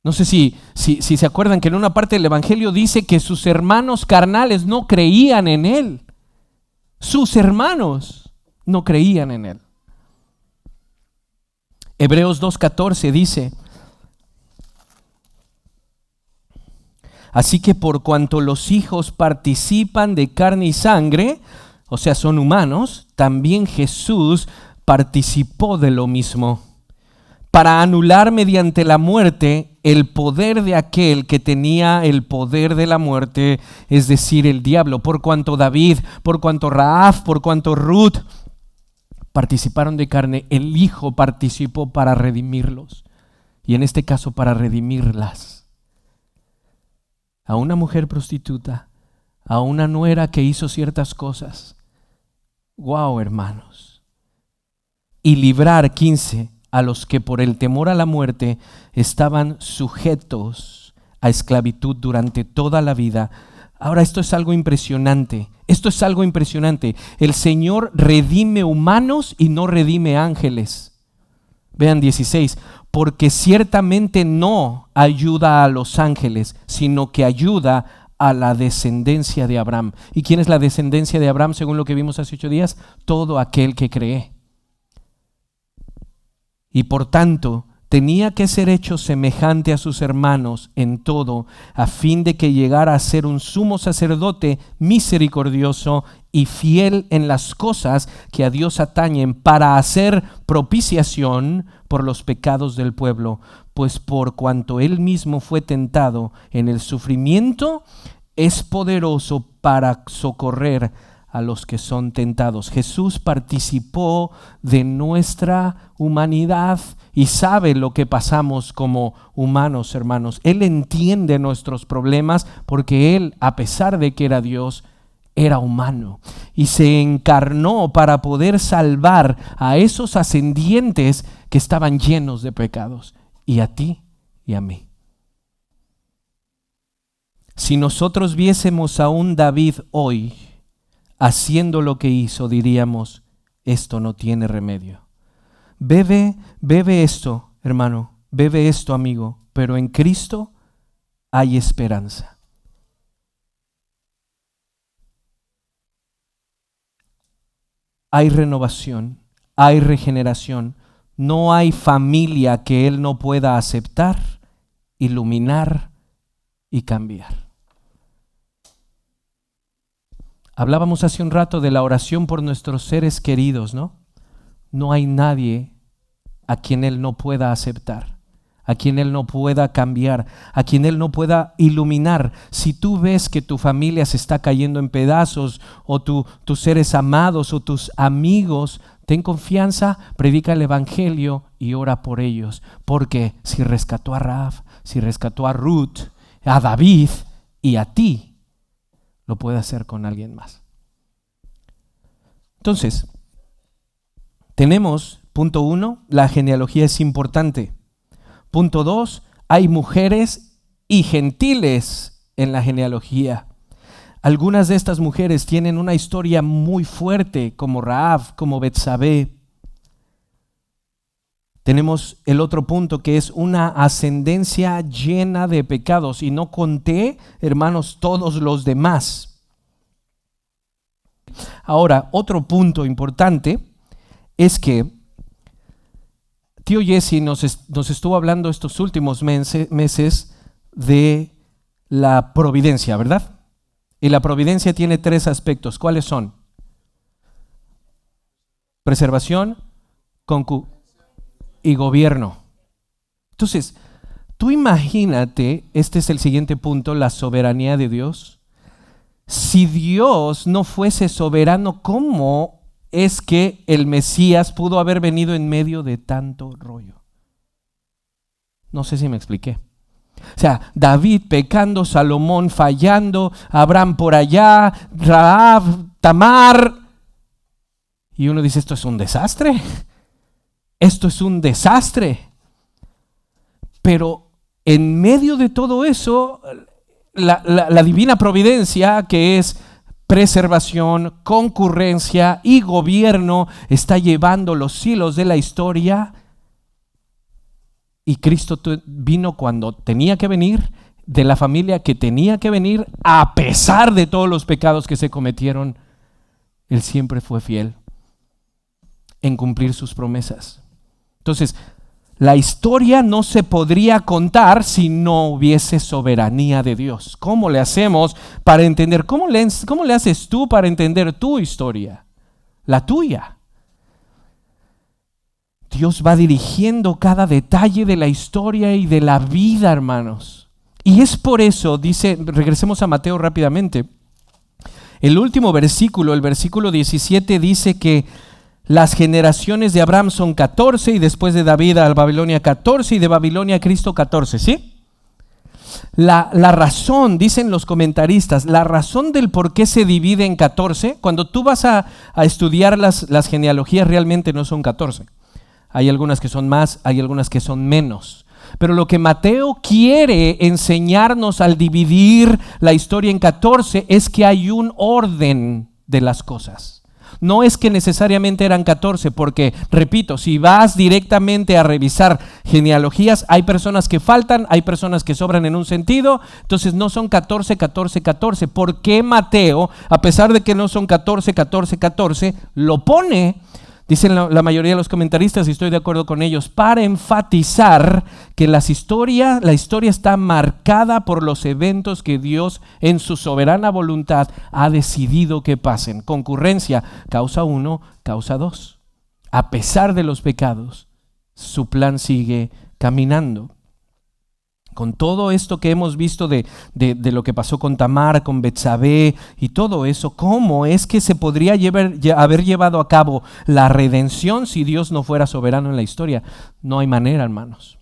No sé si se acuerdan que en una parte del Evangelio dice que sus hermanos carnales no creían en Él. Sus hermanos no creían en Él. Hebreos 2:14 dice, así que por cuanto los hijos participan de carne y sangre, o sea, son humanos, también Jesús participó de lo mismo, para anular mediante la muerte el poder de aquel que tenía el poder de la muerte, es decir, el diablo. Por cuanto David, por cuanto Rahab, por cuanto Ruth participaron de carne, el Hijo participó para redimirlos, y en este caso para redimirlas. A una mujer prostituta, a una nuera que hizo ciertas cosas. Wow, hermanos. Y librar 15 a los que por el temor a la muerte estaban sujetos a esclavitud durante toda la vida. Ahora esto es algo impresionante. El Señor redime humanos y no redime ángeles. Vean 16. Porque ciertamente no ayuda a los ángeles, sino que ayuda a la descendencia de Abraham. ¿Y quién es la descendencia de Abraham según lo que vimos hace 8 días? Todo aquel que cree. Y por tanto, tenía que ser hecho semejante a sus hermanos en todo, a fin de que llegara a ser un sumo sacerdote misericordioso y fiel en las cosas que a Dios atañen, para hacer propiciación por los pecados del pueblo. Pues por cuanto él mismo fue tentado en el sufrimiento, es poderoso para socorrer a los que son tentados. Jesús participó de nuestra humanidad y sabe lo que pasamos como humanos, hermanos. Él entiende nuestros problemas porque Él, a pesar de que era Dios, era humano y se encarnó para poder salvar a esos ascendientes que estaban llenos de pecados, y a ti y a mí. Si nosotros viésemos a un David hoy haciendo lo que hizo, diríamos: esto no tiene remedio. Bebe esto, hermano, bebe esto, amigo, pero en Cristo hay esperanza. Hay renovación, hay regeneración. No hay familia que Él no pueda aceptar, iluminar y cambiar. Hablábamos hace un rato de la oración por nuestros seres queridos, ¿no? No hay nadie a quien Él no pueda aceptar, a quien Él no pueda cambiar, a quien Él no pueda iluminar. Si tú ves que tu familia se está cayendo en pedazos, o tus seres amados o tus amigos, ten confianza, predica el evangelio y ora por ellos. Porque si rescató a Rahab, si rescató a Ruth, a David y a ti, lo puede hacer con alguien más. Entonces, tenemos, punto 1, la genealogía es importante. Punto 2, hay mujeres y gentiles en la genealogía. Algunas de estas mujeres tienen una historia muy fuerte, como Rahab, como Betsabé. Tenemos el otro punto, que es una ascendencia llena de pecados, y no conté, hermanos, todos los demás. Ahora, otro punto importante es que tío Jesse nos estuvo hablando estos últimos meses de la providencia, ¿verdad? Y la providencia tiene 3 aspectos. ¿Cuáles son? Preservación, y gobierno. Entonces, tú imagínate, este es el siguiente punto, la soberanía de Dios. Si Dios no fuese soberano, ¿cómo es que el Mesías pudo haber venido en medio de tanto rollo? No sé si me expliqué. O sea, David pecando, Salomón fallando, Abraham por allá, Rahab, Tamar. Y uno dice, esto es un desastre. Esto es un desastre. Pero en medio de todo eso, la divina providencia, que es preservación, concurrencia y gobierno, está llevando los hilos de la historia. Y Cristo vino cuando tenía que venir, de la familia que tenía que venir, a pesar de todos los pecados que se cometieron. Él siempre fue fiel en cumplir sus promesas. Entonces, la historia no se podría contar si no hubiese soberanía de Dios. ¿Cómo le hacemos para entender? ¿Cómo le haces tú para entender tu historia? La tuya. Dios va dirigiendo cada detalle de la historia y de la vida, hermanos. Y es por eso, dice, regresemos a Mateo rápidamente. El último versículo, el versículo 17, dice que las generaciones de Abraham son 14, y después de David a Babilonia 14, y de Babilonia a Cristo 14, ¿sí? La razón, dicen los comentaristas, la razón del por qué se divide en 14, cuando tú vas a estudiar las genealogías, realmente no son 14. Hay algunas que son más, hay algunas que son menos. Pero lo que Mateo quiere enseñarnos al dividir la historia en 14 es que hay un orden de las cosas. No es que necesariamente eran 14, porque, repito, si vas directamente a revisar genealogías, hay personas que faltan, hay personas que sobran en un sentido. Entonces no son 14, 14, 14. ¿Por qué Mateo, a pesar de que no son 14, 14, 14, lo pone? Dicen la mayoría de los comentaristas, y estoy de acuerdo con ellos, para enfatizar que la historia está marcada por los eventos que Dios en su soberana voluntad ha decidido que pasen. Concurrencia, causa 1, causa 2. A pesar de los pecados, su plan sigue caminando. Con todo esto que hemos visto de lo que pasó con Tamar, con Betsabé y todo eso, ¿cómo es que se podría haber llevado a cabo la redención si Dios no fuera soberano en la historia? No hay manera, hermanos.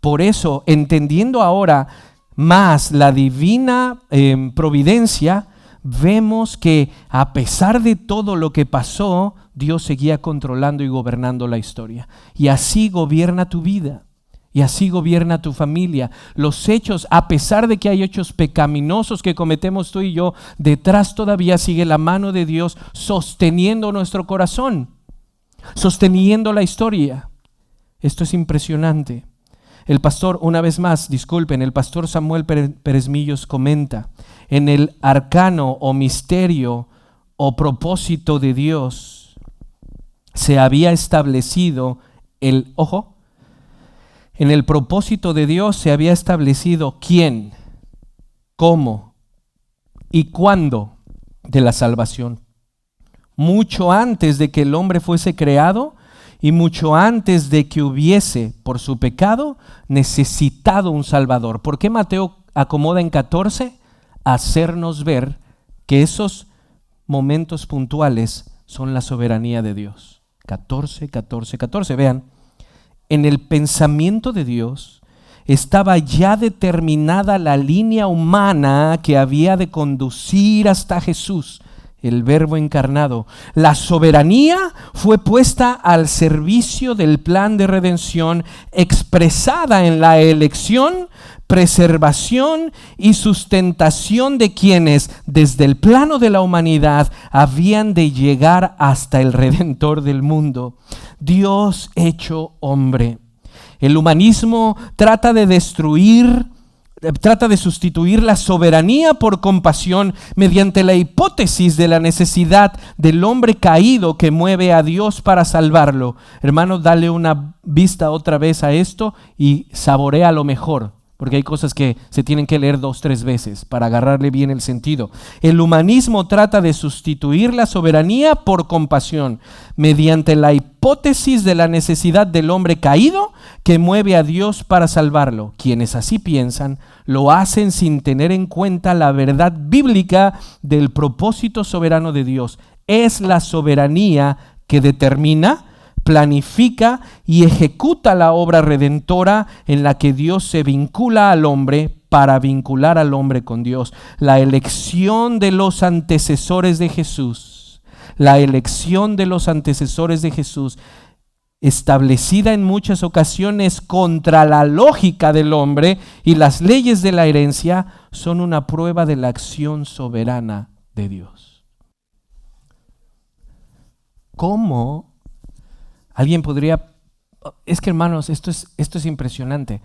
Por eso, entendiendo ahora más la divina providencia, vemos que a pesar de todo lo que pasó, Dios seguía controlando y gobernando la historia. Y así gobierna tu vida. Y así gobierna tu familia. Los hechos, a pesar de que hay hechos pecaminosos que cometemos tú y yo, detrás todavía sigue la mano de Dios sosteniendo nuestro corazón, sosteniendo la historia. Esto es impresionante. El pastor, una vez más, disculpen, el pastor Samuel Pérez Millos comenta, en el arcano o misterio o propósito de Dios se había establecido en el propósito de Dios se había establecido quién, cómo y cuándo de la salvación. Mucho antes de que el hombre fuese creado y mucho antes de que hubiese, por su pecado, necesitado un Salvador. ¿Por qué Mateo acomoda en 14? Hacernos ver que esos momentos puntuales son la soberanía de Dios. 14, 14, 14, vean. En el pensamiento de Dios estaba ya determinada la línea humana que había de conducir hasta Jesús, el Verbo encarnado. La soberanía fue puesta al servicio del plan de redención expresada en la elección, preservación y sustentación de quienes desde el plano de la humanidad habían de llegar hasta el Redentor del mundo, Dios hecho hombre. El humanismo trata de sustituir la soberanía por compasión mediante la hipótesis de la necesidad del hombre caído que mueve a Dios para salvarlo. Hermano, dale una vista otra vez a esto y saborea lo mejor, porque hay cosas que se tienen que leer 2, 3 veces para agarrarle bien el sentido. El humanismo trata de sustituir la soberanía por compasión mediante la hipótesis de la necesidad del hombre caído que mueve a Dios para salvarlo. Quienes así piensan lo hacen sin tener en cuenta la verdad bíblica del propósito soberano de Dios. Es la soberanía que determina, planifica y ejecuta la obra redentora en la que Dios se vincula al hombre para vincular al hombre con Dios. La elección de los antecesores de Jesús, establecida en muchas ocasiones contra la lógica del hombre y las leyes de la herencia, son una prueba de la acción soberana de Dios. ¿Cómo alguien podría? Es que, hermanos, esto es impresionante.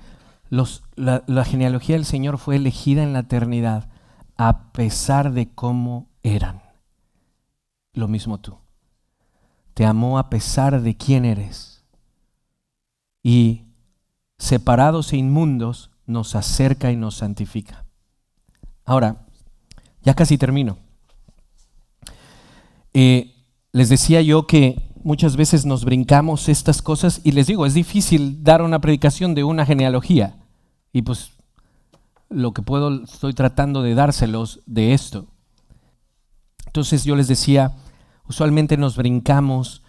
La genealogía del Señor fue elegida en la eternidad a pesar de cómo eran. Lo mismo tú. Te amó a pesar de quién eres. Y separados e inmundos nos acerca y nos santifica. Ahora, ya casi termino. Les decía yo que muchas veces nos brincamos estas cosas y les digo, es difícil dar una predicación de una genealogía. Y pues lo que puedo, estoy tratando de dárselos de esto. Entonces yo les decía, usualmente nos brincamos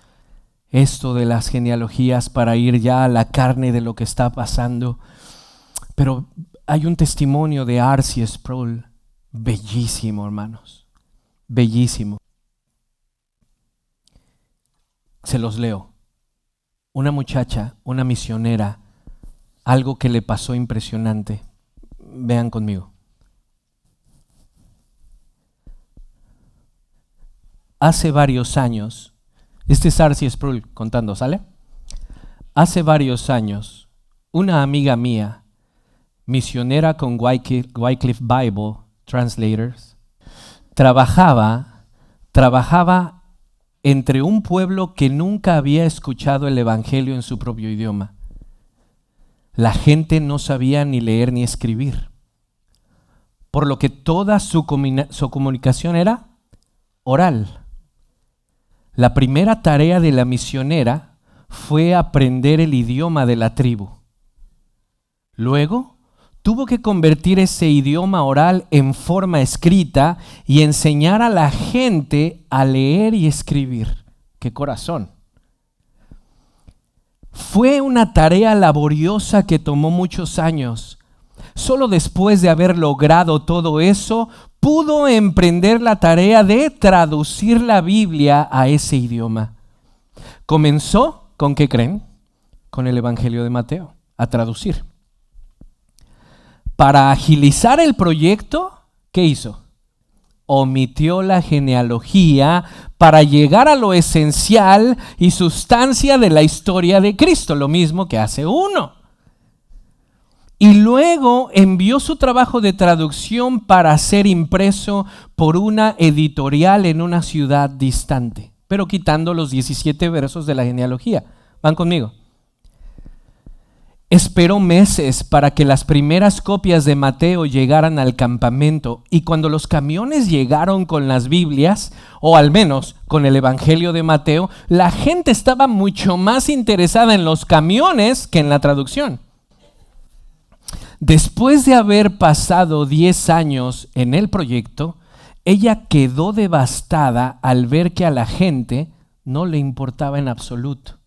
esto de las genealogías para ir ya a la carne de lo que está pasando. Pero hay un testimonio de R.C. Sproul bellísimo, hermanos, bellísimo. Se los leo. Una muchacha, una misionera, algo que le pasó impresionante. Vean conmigo. Hace varios años, este es R.C. Sproul contando, ¿sale? Hace varios años, una amiga mía, misionera con Wycliffe Bible Translators, trabajaba entre un pueblo que nunca había escuchado el evangelio en su propio idioma. La gente no sabía ni leer ni escribir, por lo que toda su comunicación era oral. La primera tarea de la misionera fue aprender el idioma de la tribu. Luego, tuvo que convertir ese idioma oral en forma escrita y enseñar a la gente a leer y escribir. ¡Qué corazón! Fue una tarea laboriosa que tomó muchos años. Solo después de haber logrado todo eso, pudo emprender la tarea de traducir la Biblia a ese idioma. Comenzó, ¿con qué creen? Con el Evangelio de Mateo, a traducir. Para agilizar el proyecto, ¿qué hizo? Omitió la genealogía para llegar a lo esencial y sustancia de la historia de Cristo, lo mismo que hace uno. Y luego envió su trabajo de traducción para ser impreso por una editorial en una ciudad distante, pero quitando los 17 versos de la genealogía. ¿Van conmigo? Esperó meses para que las primeras copias de Mateo llegaran al campamento, y cuando los camiones llegaron con las Biblias, o al menos con el Evangelio de Mateo, la gente estaba mucho más interesada en los camiones que en la traducción. Después de haber pasado 10 años en el proyecto, ella quedó devastada al ver que a la gente no le importaba en absoluto.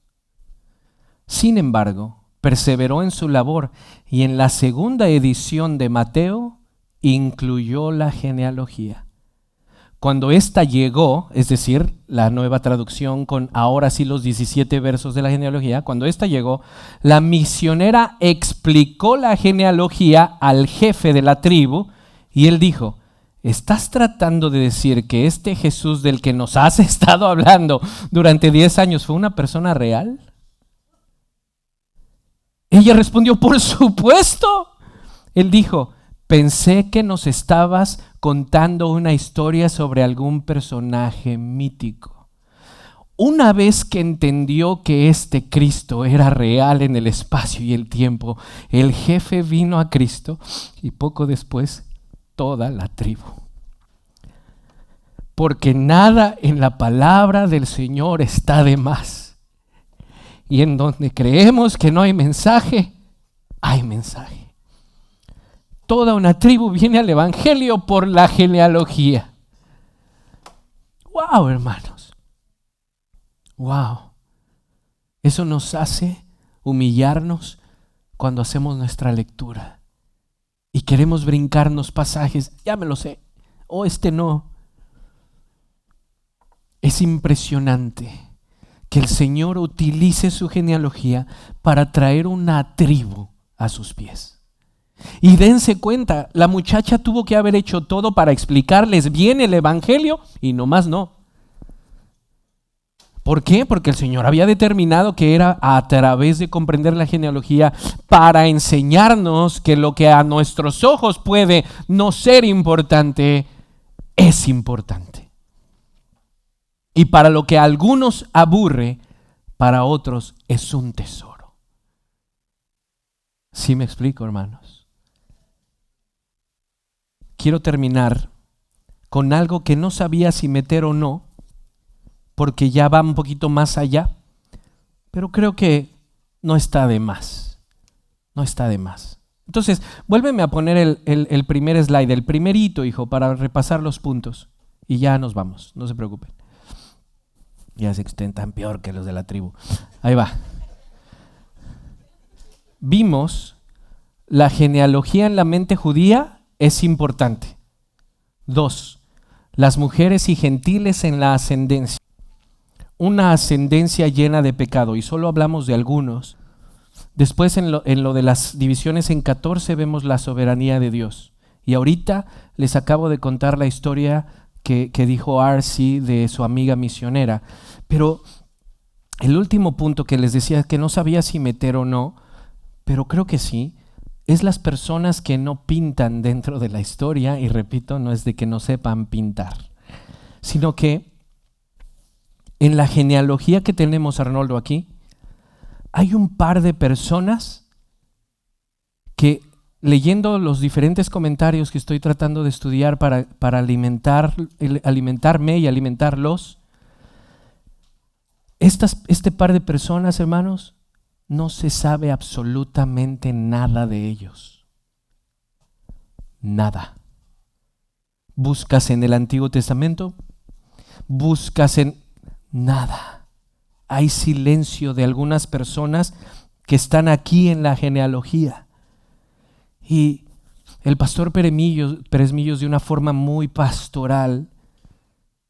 Sin embargo, perseveró en su labor y en la segunda edición de Mateo incluyó la genealogía. Cuando ésta llegó, es decir, la nueva traducción con ahora sí los 17 versos de la genealogía, cuando ésta llegó, la misionera explicó la genealogía al jefe de la tribu y él dijo: ¿estás tratando de decir que este Jesús del que nos has estado hablando durante 10 años fue una persona real? Ella respondió: por supuesto. Él dijo: pensé que nos estabas contando una historia sobre algún personaje mítico. Una vez que entendió que este Cristo era real en el espacio y el tiempo, el jefe vino a Cristo y poco después toda la tribu. Porque nada en la palabra del Señor está de más. Y en donde creemos que no hay mensaje, hay mensaje. Toda una tribu viene al Evangelio por la genealogía. ¡Wow, hermanos! ¡Wow! Eso nos hace humillarnos cuando hacemos nuestra lectura y queremos brincarnos pasajes. Ya me lo sé. O este no. Es impresionante que el Señor utilice su genealogía para traer una tribu a sus pies. Y dense cuenta, la muchacha tuvo que haber hecho todo para explicarles bien el Evangelio y nomás no. ¿Por qué? Porque el Señor había determinado que era a través de comprender la genealogía para enseñarnos que lo que a nuestros ojos puede no ser importante, es importante. Y para lo que a algunos aburre, para otros es un tesoro. ¿Sí me explico, hermanos? Quiero terminar con algo que no sabía si meter o no, porque ya va un poquito más allá, pero creo que no está de más. No está de más. Entonces, vuélveme a poner el primer slide, el primerito, hijo, para repasar los puntos. Y ya nos vamos, no se preocupen. Ya sé que estén tan peor que los de la tribu. Ahí va. Vimos, la genealogía en la mente judía es importante. 2, las mujeres y gentiles en la ascendencia. Una ascendencia llena de pecado, y solo hablamos de algunos. Después en lo de las divisiones en 14 vemos la soberanía de Dios. Y ahorita les acabo de contar la historia que dijo Arcy de su amiga misionera. Pero el último punto que les decía, que no sabía si meter o no, pero creo que sí, es las personas que no pintan dentro de la historia. Y repito, no es de que no sepan pintar, sino que en la genealogía que tenemos, Arnoldo, aquí, hay un par de personas que, leyendo los diferentes comentarios que estoy tratando de estudiar para alimentarme y alimentarlos, este par de personas, hermanos, no se sabe absolutamente nada de ellos. nada. Buscas en el Antiguo Testamento, buscas en nada. Hay silencio de algunas personas que están aquí en la genealogía. Y el pastor Pérez Millos, de una forma muy pastoral,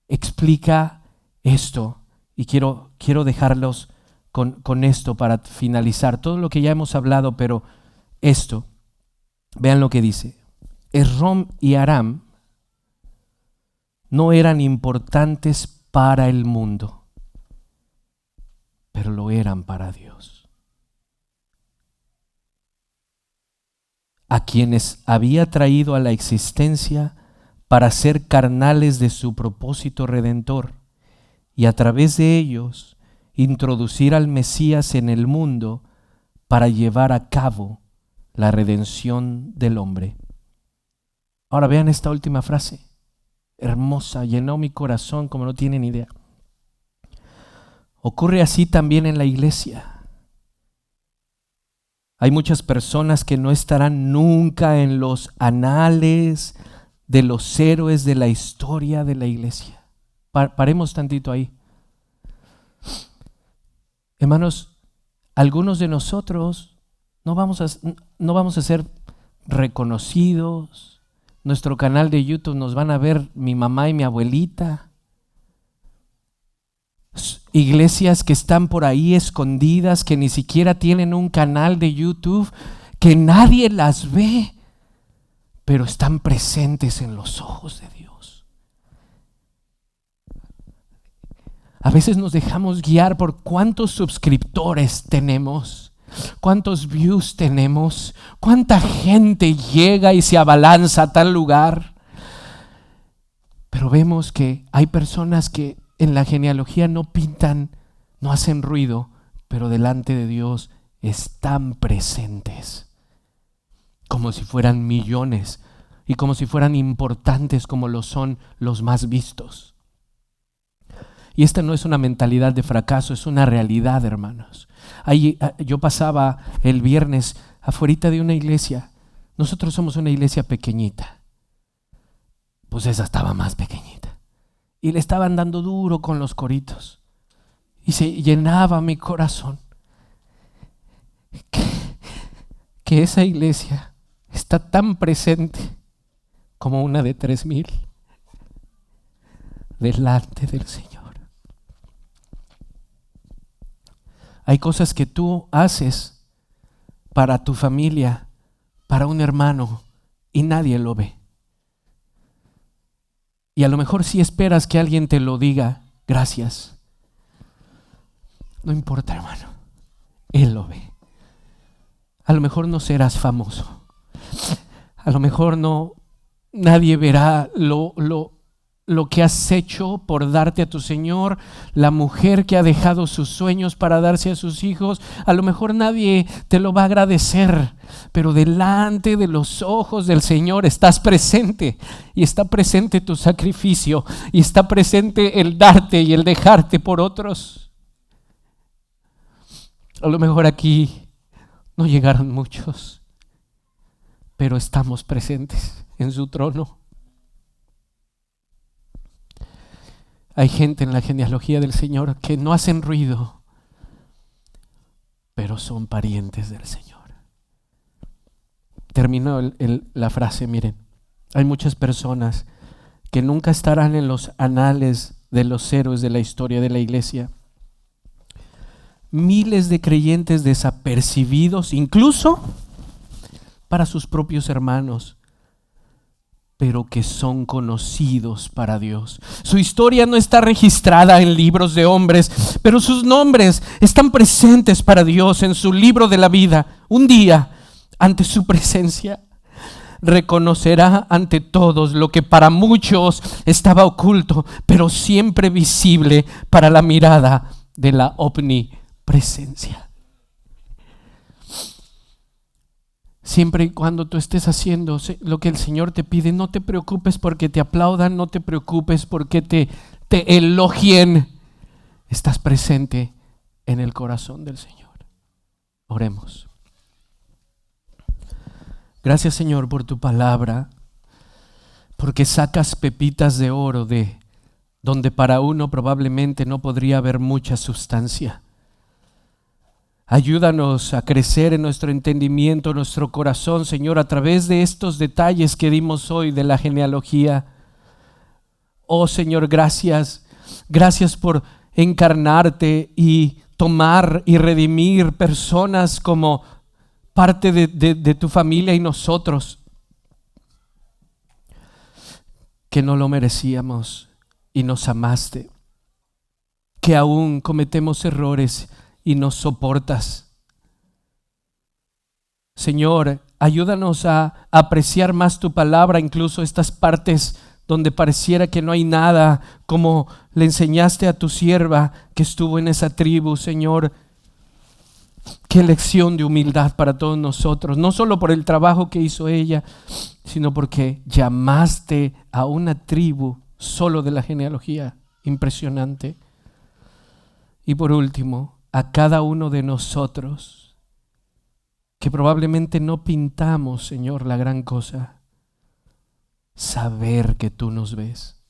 explica esto. Y quiero dejarlos con esto para finalizar. Todo lo que ya hemos hablado, pero esto. Vean lo que dice. Esrom y Aram no eran importantes para el mundo, pero lo eran para Dios, a quienes había traído a la existencia para ser carnales de su propósito redentor y a través de ellos introducir al Mesías en el mundo para llevar a cabo la redención del hombre. Ahora vean esta última frase, hermosa, llenó mi corazón como no tienen idea. Ocurre así también en la iglesia. Hay muchas personas que no estarán nunca en los anales de los héroes de la historia de la iglesia. Paremos tantito ahí. Hermanos, algunos de nosotros no vamos a ser reconocidos. Nuestro canal de YouTube nos van a ver mi mamá y mi abuelita. Iglesias que están por ahí escondidas, que ni siquiera tienen un canal de YouTube, que nadie las ve, pero están presentes en los ojos de Dios. A veces nos dejamos guiar por cuántos suscriptores tenemos, cuántos views tenemos, cuánta gente llega y se abalanza a tal lugar. Pero vemos que hay personas que en la genealogía no pintan, no hacen ruido, pero delante de Dios están presentes, como si fueran millones y como si fueran importantes como lo son los más vistos. Y esta no es una mentalidad de fracaso, es una realidad, hermanos. Yo pasaba el viernes afuera de una iglesia. Nosotros somos una iglesia pequeñita. Pues esa estaba más pequeñita. Y le estaban dando duro con los coritos. Y se llenaba mi corazón. Que esa iglesia está tan presente como una de 3,000 delante del Señor. Hay cosas que tú haces para tu familia, para un hermano, y nadie lo ve. Y a lo mejor sí esperas que alguien te lo diga, gracias. No importa, hermano, Él lo ve. A lo mejor no serás famoso. A lo mejor nadie verá lo que has hecho por darte a tu Señor, la mujer que ha dejado sus sueños para darse a sus hijos. A lo mejor nadie te lo va a agradecer, pero delante de los ojos del Señor estás presente, y está presente tu sacrificio, y está presente el darte y el dejarte por otros. A lo mejor aquí no llegaron muchos, pero estamos presentes en su trono. Hay gente en la genealogía del Señor que no hacen ruido, pero son parientes del Señor. Termino la frase, miren. Hay muchas personas que nunca estarán en los anales de los héroes de la historia de la iglesia. Miles de creyentes desapercibidos, incluso para sus propios hermanos, pero que son conocidos para Dios. Su historia no está registrada en libros de hombres, pero sus nombres están presentes para Dios en su libro de la vida. Un día, ante su presencia, reconocerá ante todos lo que para muchos estaba oculto, pero siempre visible para la mirada de la omnipresencia. Siempre y cuando tú estés haciendo lo que el Señor te pide, no te preocupes porque te aplaudan, no te preocupes porque te elogien. Estás presente en el corazón del Señor. Oremos. Gracias, Señor, por tu palabra. porque sacas pepitas de oro de donde para uno probablemente no podría haber mucha sustancia. Ayúdanos a crecer en nuestro entendimiento, nuestro corazón, Señor, a través de estos detalles que dimos hoy de la genealogía. Oh Señor, gracias. Gracias por encarnarte y tomar y redimir personas como parte de tu familia y nosotros, que no lo merecíamos y nos amaste, que aún cometemos errores y nos soportas. Señor, ayúdanos a apreciar más tu palabra, incluso estas partes donde pareciera que no hay nada, como le enseñaste a tu sierva que estuvo en esa tribu, Señor. Qué lección de humildad para todos nosotros, no solo por el trabajo que hizo ella, sino porque llamaste a una tribu solo de la genealogía. Impresionante. Y por último, a cada uno de nosotros, que probablemente no pintamos, Señor, la gran cosa, saber que tú nos ves,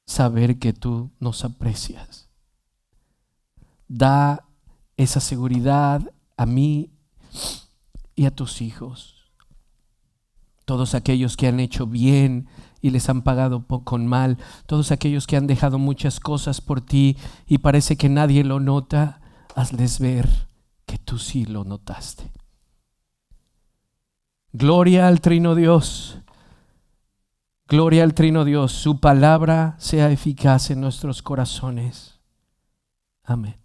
saber que tú nos aprecias. Da esa seguridad a mí y a tus hijos. Todos aquellos que han hecho bien y les han pagado con mal, todos aquellos que han dejado muchas cosas por ti y parece que nadie lo nota, hazles ver que tú sí lo notaste. Gloria al Trino Dios. Gloria al Trino Dios. Su palabra sea eficaz en nuestros corazones. Amén.